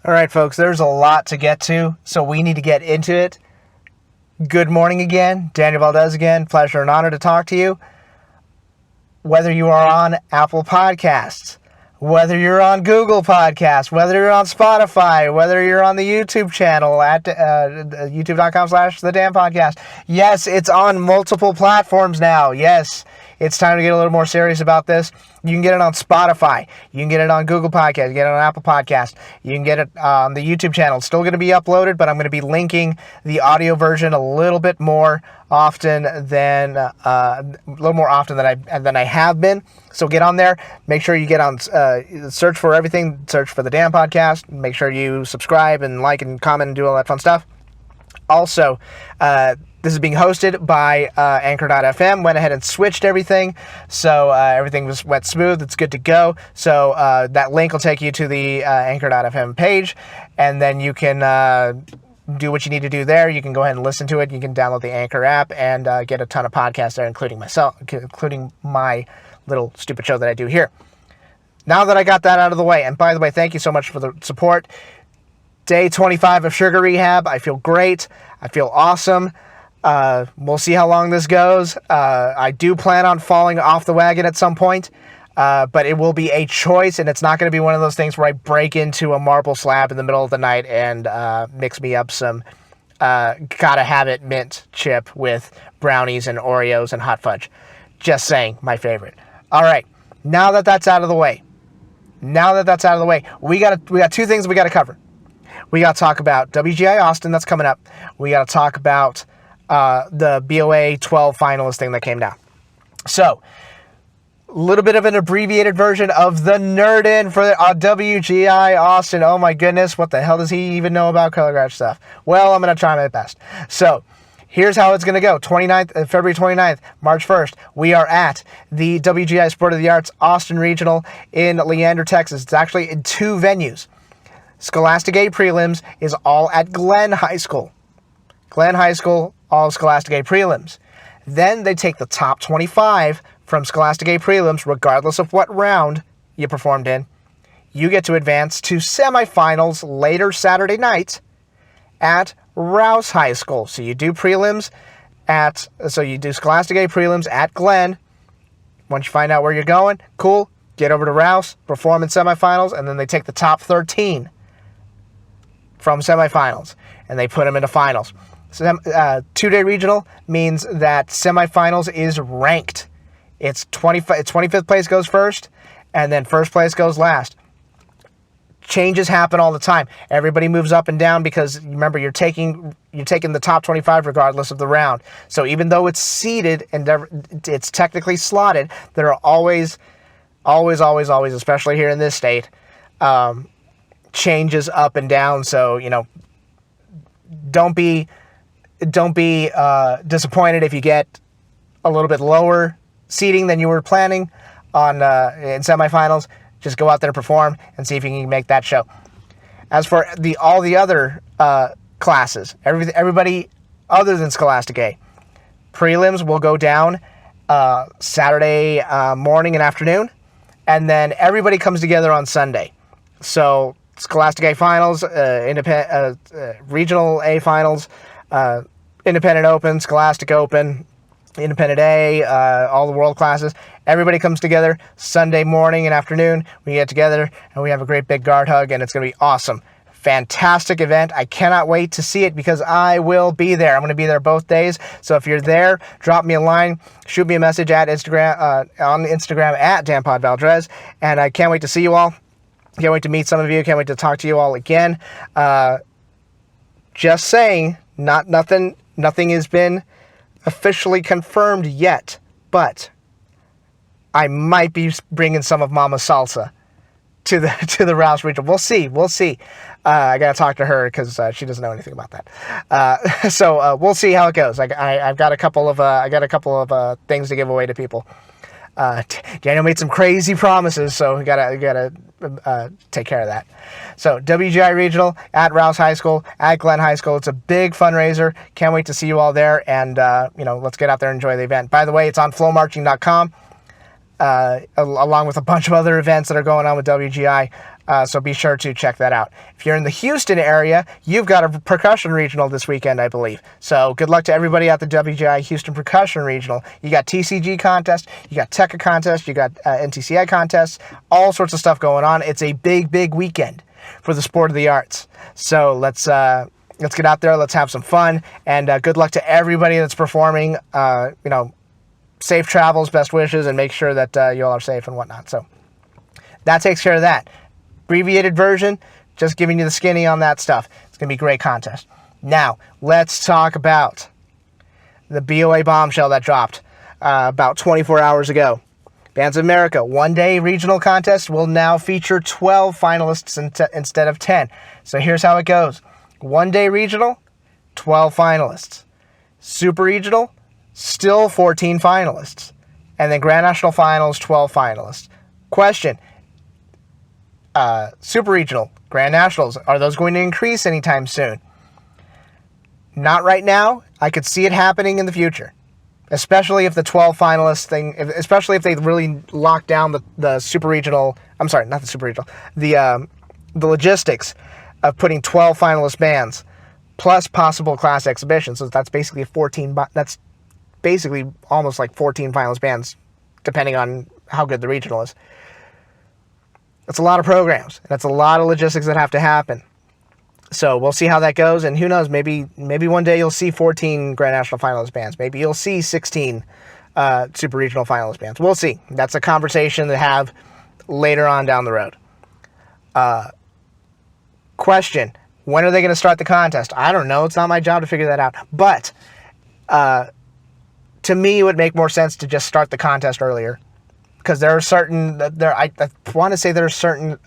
All right, folks, there's a lot to get to, so we need to get into it. Good morning again. Daniel Valdez again. Pleasure and honor to talk to you. Whether you are on Apple Podcasts, whether you're on Google Podcasts, whether you're on Spotify, whether you're on the YouTube channel at youtube.com/the Danpodcast. Yes, it's on multiple platforms now. Yes, it's time to get a little more serious about this. You can get it on Spotify. You can get it on Google Podcasts. You can get it on Apple Podcasts. You can get it on the YouTube channel. It's still going to be uploaded, but I'm going to be linking the audio version a little bit more often than I have been. So get on there. Make sure you get on search for everything. Search for the Danpodcast. Make sure you subscribe and like and comment and do all that fun stuff. Also, this is being hosted by Anchor.fm. Went ahead and switched everything, so everything went smooth. It's good to go. So that link will take you to the Anchor.fm page, and then you can do what you need to do there. You can go ahead and listen to it. You can download the Anchor app and get a ton of podcasts there, including my little stupid show that I do here. Now that I got that out of the way, and by the way, thank you so much for the support. Day 25 of Sugar Rehab. I feel great. I feel awesome. We'll see how long this goes. I do plan on falling off the wagon at some point, but it will be a choice, and it's not going to be one of those things where I break into a marble slab in the middle of the night and mix me up some gotta have it mint chip with brownies and Oreos and hot fudge. Just saying, my favorite. All right, now that that's out of the way, we got two things we got to cover. We got to talk about WGI Austin that's coming up. We got to talk about the BOA 12 finalist thing that came down. So, a little bit of an abbreviated version of the Nerd In for WGI Austin. Oh my goodness, what the hell does he even know about color guard stuff? Well, I'm going to try my best. So, here's how it's going to go. February 29th, March 1st, we are at the WGI Sport of the Arts Austin Regional in Leander, Texas. It's actually in two venues. Scholastic A prelims is all at Glenn High School. Glenn High School, all Scholastic A prelims. Then they take the top 25 from Scholastic A prelims, regardless of what round you performed in. You get to advance to semifinals later Saturday night at Rouse High School. So you do Scholastic A prelims at Glenn. Once you find out where you're going, cool, get over to Rouse, perform in semifinals, and then they take the top 13 from semifinals, and they put them into finals. Two-day regional means that semifinals is ranked. It's 25th place goes first, and then first place goes last. Changes happen all the time. Everybody moves up and down because, remember, you're taking the top 25 regardless of the round. So even though it's seeded and it's technically slotted, there are always, especially here in this state, changes up and down. So, don't be disappointed if you get a little bit lower seating than you were planning on in semifinals. Just go out there and perform and see if you can make that show. As for all the other classes, everybody other than Scholastic A, prelims will go down Saturday morning and afternoon, and then everybody comes together on Sunday. So Scholastic A finals, regional A finals, Independent Open, Scholastic Open, Independent A, all the world classes. Everybody comes together Sunday morning and afternoon. We get together and we have a great big guard hug, and it's going to be awesome. Fantastic event. I cannot wait to see it because I will be there. I'm going to be there both days. So if you're there, drop me a line, shoot me a message at Instagram on Instagram at Danpodcast, and I can't wait to see you all. Can't wait to meet some of you. Can't wait to talk to you all again. Just saying, nothing has been officially confirmed yet, but I might be bringing some of Mama's salsa to the Rouse region. We'll see. I gotta talk to her because she doesn't know anything about that. So we'll see how it goes. I've got a couple of things to give away to people. Daniel made some crazy promises, so we gotta take care of that. So WGI Regional at Rouse High School, at Glenn High School. It's a big fundraiser. Can't wait to see you all there, and let's get out there and enjoy the event. By the way, it's on flowmarching.com. Along with a bunch of other events that are going on with WGI. So be sure to check that out. If you're in the Houston area, you've got a percussion regional this weekend, I believe. So good luck to everybody at the WGI Houston Percussion Regional. You got TCG contest, you got TECA contest, you got NTCI contests, all sorts of stuff going on. It's a big, big weekend for the sport of the arts. So let's get out there, let's have some fun, and good luck to everybody that's performing. Safe travels, best wishes, and make sure that you all are safe and whatnot. So that takes care of that. Abbreviated version, just giving you the skinny on that stuff. It's going to be a great contest. Now, let's talk about the BOA bombshell that dropped about 24 hours ago. Bands of America, one-day regional contest will now feature 12 finalists instead of 10. So here's how it goes. One-day regional, 12 finalists. Super regional, still 14 finalists. And then Grand National Finals, 12 finalists. Question. Super regional, Grand Nationals, are those going to increase anytime soon? Not right now. I could see it happening in the future, especially if the 12 finalists thing, especially if they really lock down the super regional. I'm sorry, not the super regional. The logistics of putting 12 finalist bands plus possible class exhibitions. So that's basically 14. That's basically almost like 14 finalist bands, depending on how good the regional is. That's a lot of programs. That's a lot of logistics that have to happen. So we'll see how that goes, and who knows, maybe one day you'll see 14 Grand National Finalist bands. Maybe you'll see 16 Super Regional Finalist bands. We'll see. That's a conversation to have later on down the road. Question, when are they going to start the contest? I don't know. It's not my job to figure that out. But to me, it would make more sense to just start the contest earlier. Because there are certain, I want to say there are certain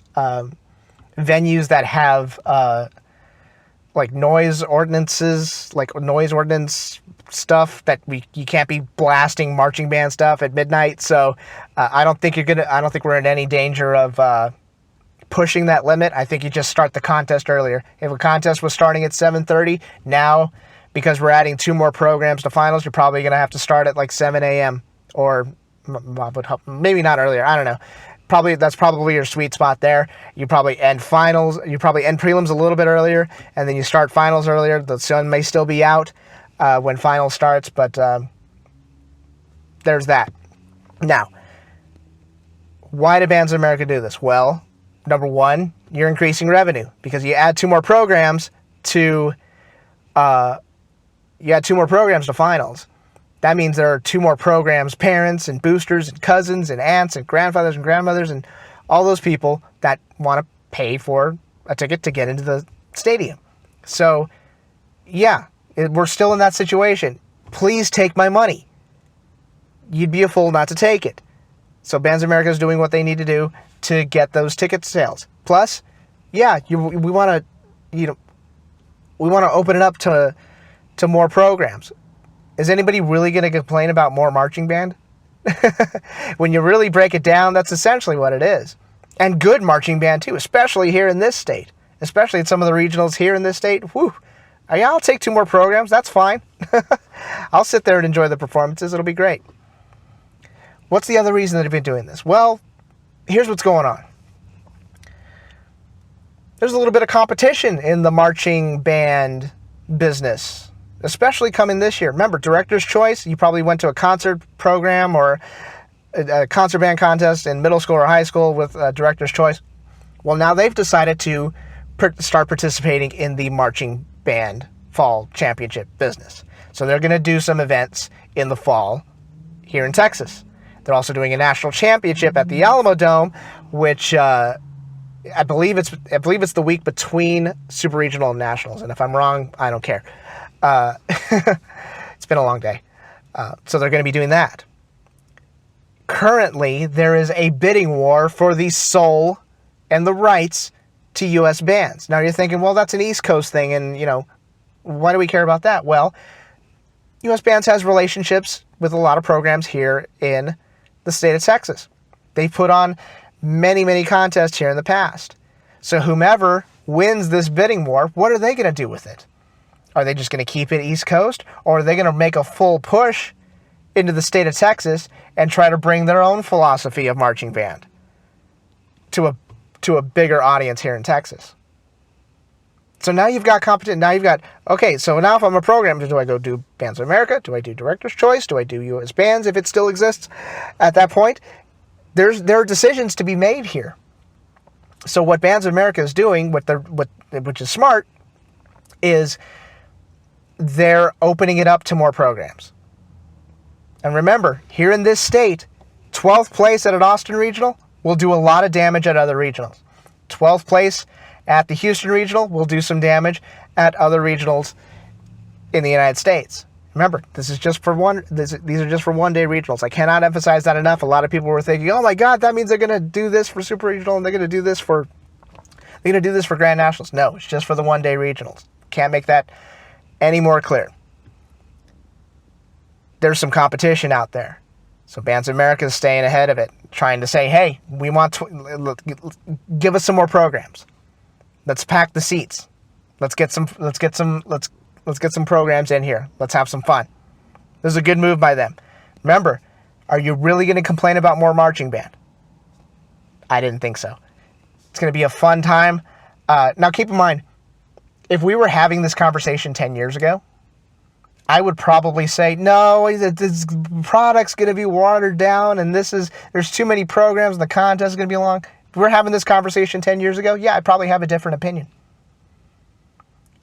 venues that have like noise ordinances, like noise ordinance stuff that you can't be blasting marching band stuff at midnight. So I don't think we're in any danger of pushing that limit. I think you just start the contest earlier. If a contest was starting at 7:30, now because we're adding 2 more programs to finals, you're probably going to have to start at like 7 a.m. or maybe not earlier. I don't know. That's probably your sweet spot there. You probably end finals. You probably end prelims a little bit earlier, and then you start finals earlier. The sun may still be out when finals starts, but there's that. Now, why do Bands of America do this? Well, number one, you're increasing revenue because you add 2 more programs to finals. That means there are 2 more programs, parents and boosters and cousins and aunts and grandfathers and grandmothers and all those people that want to pay for a ticket to get into the stadium. So, yeah, we're still in that situation. Please take my money. You'd be a fool not to take it. So Bands of America is doing what they need to do to get those ticket sales. Plus, yeah, we want to open it up to more programs. Is anybody really going to complain about more marching band? When you really break it down, that's essentially what it is. And good marching band, too, especially here in this state. Especially at some of the regionals here in this state. Whew. Yeah, I'll take 2 more programs. That's fine. I'll sit there and enjoy the performances. It'll be great. What's the other reason that they've been doing this? Well, here's what's going on. There's a little bit of competition in the marching band business, especially coming this year. Remember, Director's Choice, you probably went to a concert program or a concert band contest in middle school or high school with Director's Choice. Well, now they've decided to start participating in the marching band fall championship business. So they're going to do some events in the fall here in Texas. They're also doing a national championship at the Alamo Dome, which I believe it's the week between Super Regional and Nationals. And if I'm wrong, I don't care. It's been a long day. So they're going to be doing that. Currently, there is a bidding war for the soul and the rights to U.S. bands. Now you're thinking, well, that's an East Coast thing, and, why do we care about that? Well, U.S. bands has relationships with a lot of programs here in the state of Texas. They put on many, many contests here in the past. So whomever wins this bidding war, what are they going to do with it? Are they just going to keep it East Coast, or are they going to make a full push into the state of Texas and try to bring their own philosophy of marching band to to a bigger audience here in Texas. So now you've got competition. Now you've got, okay, so now if I'm a programmer, do I go do Bands of America? Do I do Director's Choice? Do I do U.S. Bands if it still exists at that point? There are decisions to be made here. So what Bands of America is doing, which is smart, is they're opening it up to more programs. And remember, here in this state, 12th place at an Austin Regional will do a lot of damage at other regionals. 12th place at the Houston Regional will do some damage at other regionals in the United States. Remember, this is just for these are just for one-day regionals. I cannot emphasize that enough. A lot of people were thinking, "Oh my God, that means they're going to do this for Super Regional and they're going to do this for Grand Nationals." No, it's just for the one-day regionals. Can't make that any more clear. There's some competition out there, so Bands of America is staying ahead of it, trying to say, "Hey, we want give us some more programs. Let's pack the seats. Let's get some programs in here. Let's have some fun." This is a good move by them. Remember, are you really going to complain about more marching band? I didn't think so. It's going to be a fun time. Now, keep in mind, if we were having this conversation 10 years ago, I would probably say, no, this product's going to be watered down and there's too many programs and the contest is going to be long. If we're having this conversation 10 years ago, yeah, I'd probably have a different opinion.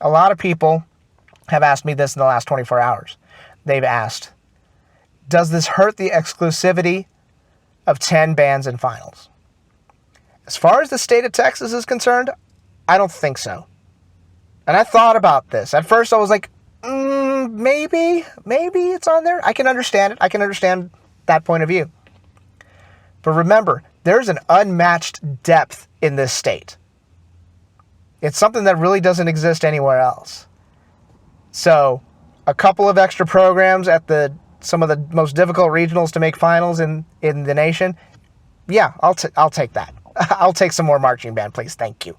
A lot of people have asked me this in the last 24 hours. They've asked, does this hurt the exclusivity of 10 bands and finals? As far as the state of Texas is concerned, I don't think so. And I thought about this. At first I was like, maybe it's on there. I can understand it. I can understand that point of view. But remember, there's an unmatched depth in this state. It's something that really doesn't exist anywhere else. So, a couple of extra programs at some of the most difficult regionals to make finals in the nation, yeah, I'll take that. I'll take some more marching band, please. Thank you.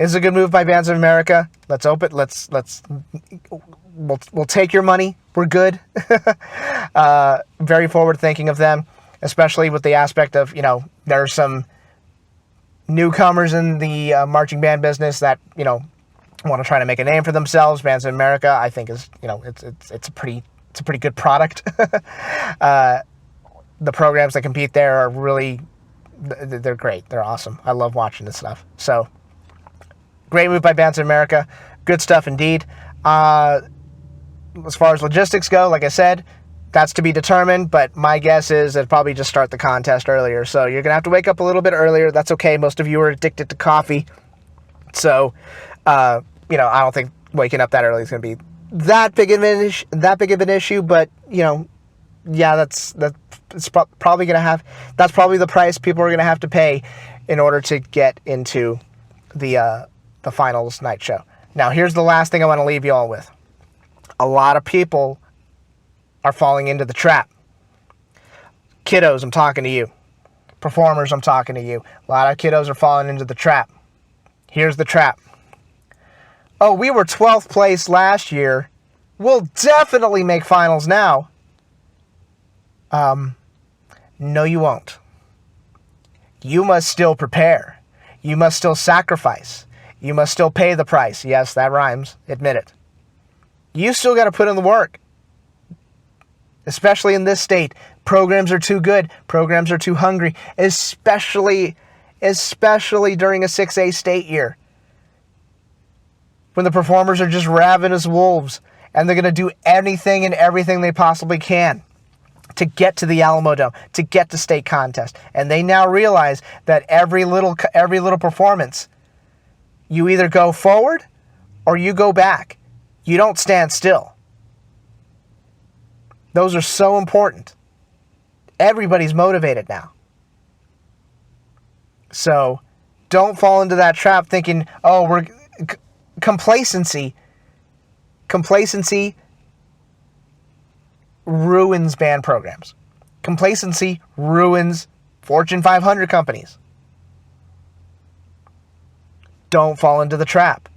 It's a good move by Bands of America. Let's open. We'll take your money. We're good. Very forward thinking of them, especially with the aspect of, there are some newcomers in the marching band business that, want to try to make a name for themselves. Bands of America, I think, is, it's a pretty good product. The programs that compete there are really, they're great. They're awesome. I love watching this stuff. So, great move by Bands of America. Good stuff indeed. As far as logistics go, like I said, that's to be determined, but my guess is it'll probably just start the contest earlier. So you're going to have to wake up a little bit earlier. That's okay. Most of you are addicted to coffee. So, I don't think waking up that early is going to be that big of an issue, but, yeah, that's probably going to have, that's probably the price people are going to have to pay in order to get into the finals night show. Now, here's the last thing I want to leave you all with. A lot of people are falling into the trap. Kiddos, I'm talking to you. Performers, I'm talking to you. A lot of kiddos are falling into the trap. Here's the trap. Oh, we were 12th place last year. We'll definitely make finals now. No, you won't. You must still prepare. You must still sacrifice. You must still pay the price. Yes, that rhymes. Admit it. You still got to put in the work. Especially in this state. Programs are too good. Programs are too hungry. Especially during a 6A state year. When the performers are just ravenous wolves. And they're going to do anything and everything they possibly can to get to the Alamo Dome, to get to state contest. And they now realize that every little performance, you either go forward or you go back. You don't stand still. Those are so important. Everybody's motivated now. So don't fall into that trap thinking, oh, complacency ruins band programs. Complacency ruins Fortune 500 companies. Don't fall into the trap.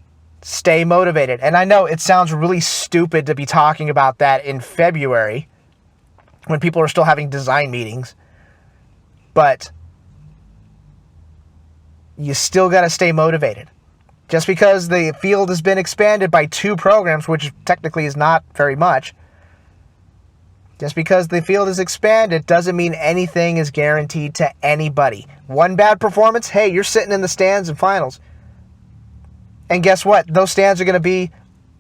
Stay motivated. And I know it sounds really stupid to be talking about that in February when people are still having design meetings. But you still got to stay motivated. Just because the field has been expanded by 2 programs, which technically is not very much, just because the field is expanded doesn't mean anything is guaranteed to anybody. One bad performance, hey, you're sitting in the stands and finals. And guess what? Those stands are going to be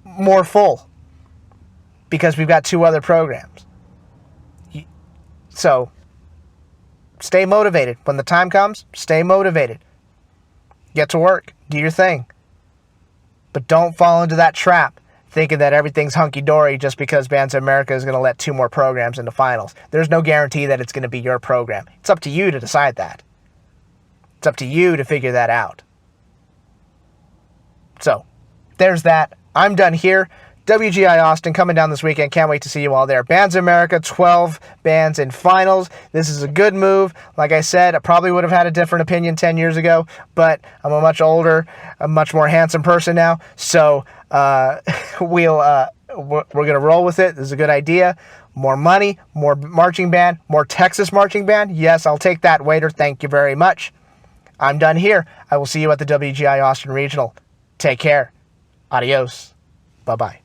more full because we've got 2 other programs. So, stay motivated. When the time comes, stay motivated. Get to work. Do your thing. But don't fall into that trap thinking that everything's hunky-dory just because Bands of America is going to let 2 more programs into finals. There's no guarantee that it's going to be your program. It's up to you to decide that. It's up to you to figure that out. So, there's that. I'm done here. WGI Austin coming down this weekend. Can't wait to see you all there. Bands of America, 12 bands in finals. This is a good move. Like I said, I probably would have had a different opinion 10 years ago, but I'm a much older, a much more handsome person now. So we're going to roll with it. This is a good idea. More money, more marching band, more Texas marching band. Yes, I'll take that, waiter. Thank you very much. I'm done here. I will see you at the WGI Austin Regional. Take care. Adios. Bye-bye.